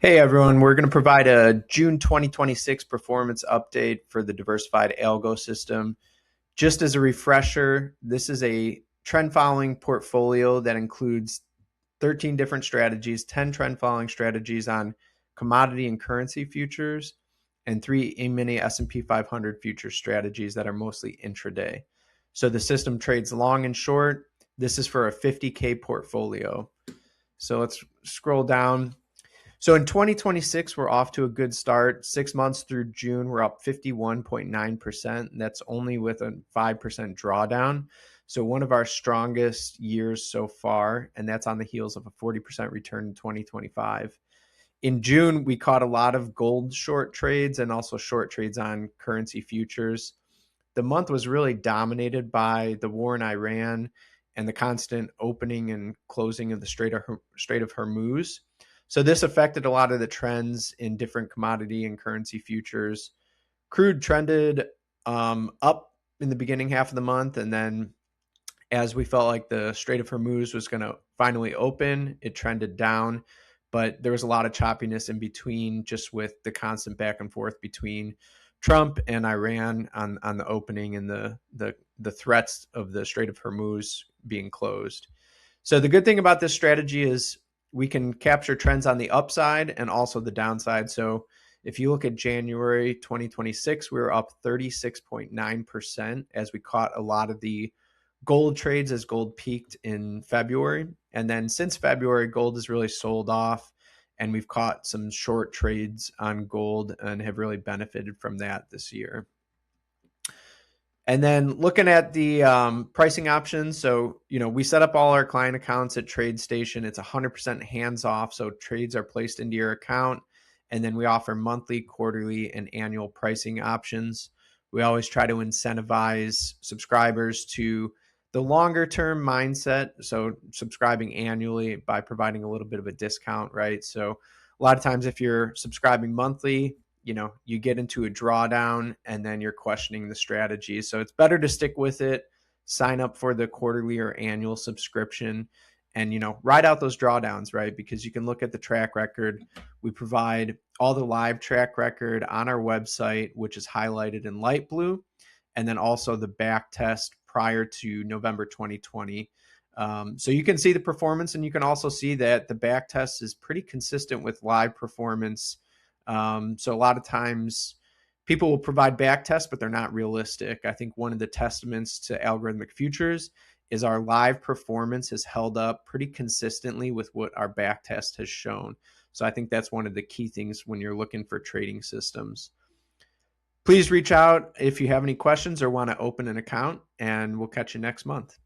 Hey everyone, we're going to provide a June 2026 performance update for the Diversified Algo system. Just as a refresher, this is a trend following portfolio that includes 13 different strategies, 10 trend following strategies on commodity and currency futures, and 3 mini S&P 500 future strategies that are mostly intraday. So the system trades long and short. This is for a 50K portfolio. So let's scroll down. So in 2026, we're off to a good start. 6 months through June, we're up 51.9%. That's only with a 5% drawdown. So one of our strongest years so far, and that's on the heels of a 40% return in 2025. In June, we caught a lot of gold short trades and also short trades on currency futures. The month was really dominated by the war in Iran and the constant opening and closing of the Strait of Hormuz. So this affected a lot of the trends in different commodity and currency futures. Crude trended up in the beginning half of the month, and then as we felt like the Strait of Hormuz was going to finally open, it trended down. But there was a lot of choppiness in between, just with the constant back and forth between Trump and Iran on the opening and the threats of the Strait of Hormuz being closed. So the good thing about this strategy is we can capture trends on the upside and also the downside. So if you look at January 2026, we were up 36.9% as we caught a lot of the gold trades as gold peaked in February. And then since February, gold has really sold off, and we've caught some short trades on gold and have really benefited from that this year. And then looking at the pricing options, so we set up all our client accounts at TradeStation. It's 100% hands off, so trades are placed into your account, and then we offer monthly, quarterly, and annual pricing options. We always try to incentivize subscribers to the longer term mindset, so subscribing annually by providing a little bit of a discount, right? So a lot of times if you're subscribing monthly, you get into a drawdown and then you're questioning the strategy. So it's better to stick with it, sign up for the quarterly or annual subscription, and ride out those drawdowns, right? Because you can look at the track record. We provide all the live track record on our website, which is highlighted in light blue, and then also the back test prior to November 2020. So you can see the performance, and you can also see that the back test is pretty consistent with live performance. So a lot of times people will provide back tests, but they're not realistic. I think one of the testaments to algorithmic futures is our live performance has held up pretty consistently with what our back test has shown. So I think that's one of the key things when you're looking for trading systems. Please reach out if you have any questions or want to open an account, and we'll catch you next month.